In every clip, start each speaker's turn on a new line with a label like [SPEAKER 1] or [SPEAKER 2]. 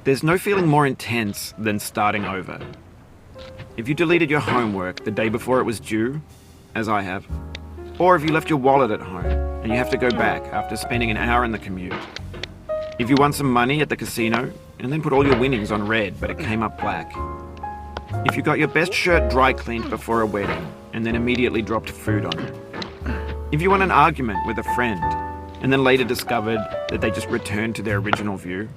[SPEAKER 1] There's no feeling more intense than starting over. If you deleted your homework the day before it was due, as I have, or if you left your wallet at home and you have to go back after spending an hour in the commute. If you won some money at the casino and then put all your winnings on red but it came up black. If you got your best shirt dry cleaned before a wedding and then immediately dropped food on it. If you won an argument with a friend and then later discovered that they just returned to their original view.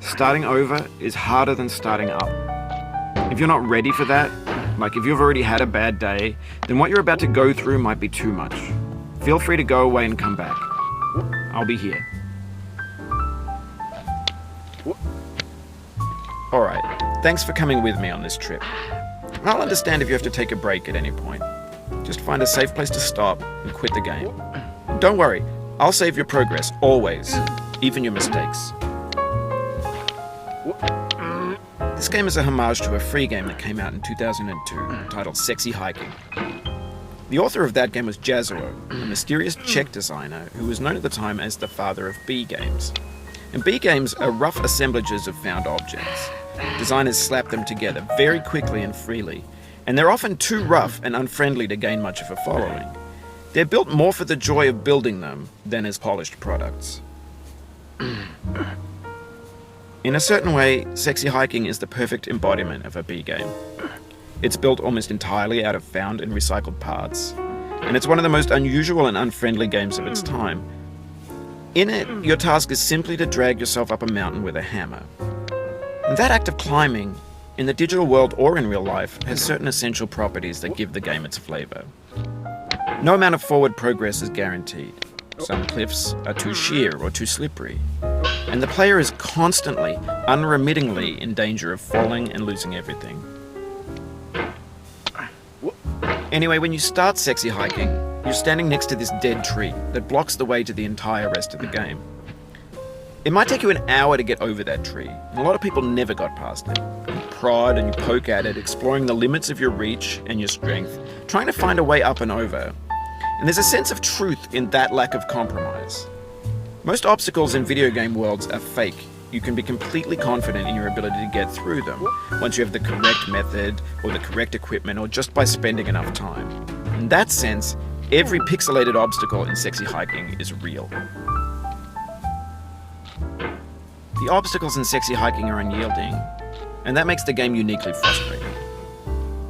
[SPEAKER 1] Starting over is harder than starting up. If you're not ready for that, like if you've already had a bad day, then what you're about to go through might be too much. Feel free to go away and come back. I'll be here. Alright, thanks for coming with me on this trip. I'll understand if you have to take a break at any point. Just find a safe place to stop and quit the game. Don't worry, I'll save your progress, always, even your mistakes. This game is a homage to a free game that came out in 2002, titled Sexy Hiking. The author of that game was Jazzuo, a mysterious Czech designer who was known at the time as the father of B games. And B games are rough assemblages of found objects. Designers slap them together very quickly and freely, and they're often too rough and unfriendly to gain much of a following. They're built more for the joy of building them than as polished products. In a certain way, Sexy Hiking is the perfect embodiment of a B game. It's built almost entirely out of found and recycled parts, and it's one of the most unusual and unfriendly games of its time. In it, your task is simply to drag yourself up a mountain with a hammer. And that act of climbing, in the digital world or in real life, has certain essential properties that give the game its flavor. No amount of forward progress is guaranteed. Some cliffs are too sheer or too slippery, and the player is constantly, unremittingly in danger of falling and losing everything. Anyway, when you start Sexy Hiking, you're standing next to this dead tree that blocks the way to the entire rest of the game. It might take you an hour to get over that tree, and a lot of people never got past it. You prod and you poke at it, exploring the limits of your reach and your strength, trying to find a way up and over. And there's a sense of truth in that lack of compromise. Most obstacles in video game worlds are fake. You can be completely confident in your ability to get through them once you have the correct method or the correct equipment or just by spending enough time. In that sense, every pixelated obstacle in Sexy Hiking is real. The obstacles in Sexy Hiking are unyielding, and that makes the game uniquely frustrating.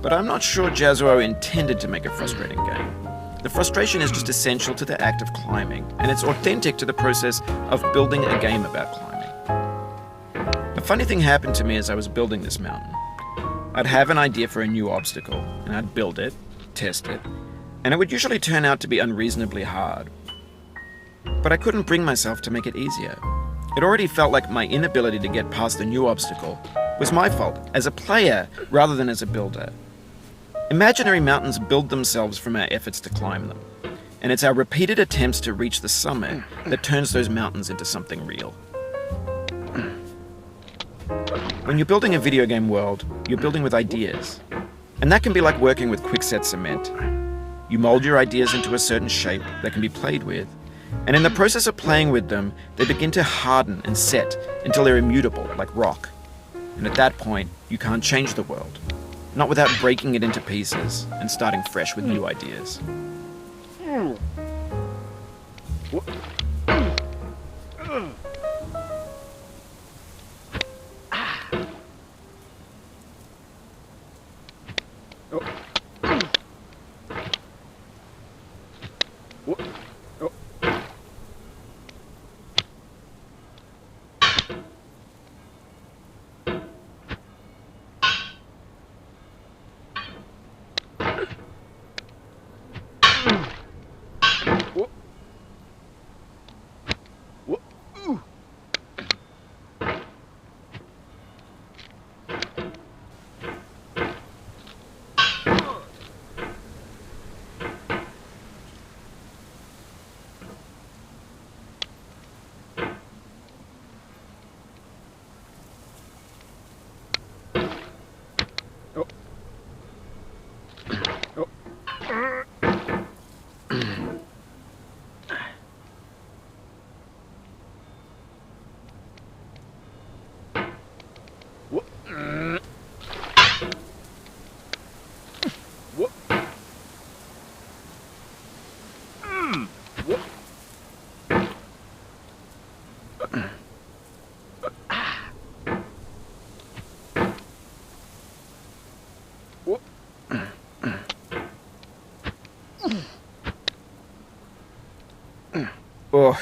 [SPEAKER 1] But I'm not sure Jazzuo intended to make a frustrating game. The frustration is just essential to the act of climbing, and it's authentic to the process of building a game about climbing. A funny thing happened to me as I was building this mountain. I'd have an idea for a new obstacle, and I'd build it, test it, and it would usually turn out to be unreasonably hard. But I couldn't bring myself to make it easier. It already felt like my inability to get past the new obstacle was my fault, as a player rather than as a builder. Imaginary mountains build themselves from our efforts to climb them, and it's our repeated attempts to reach the summit that turns those mountains into something real. When you're building a video game world, you're building with ideas, and that can be like working with quickset cement. You mold your ideas into a certain shape that can be played with, and in the process of playing with them, they begin to harden and set until they're immutable, like rock. And at that point, you can't change the world. Not without breaking it into pieces and starting fresh with new ideas.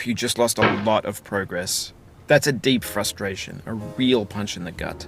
[SPEAKER 1] You just lost a lot of progress. That's a deep frustration, a real punch in the gut.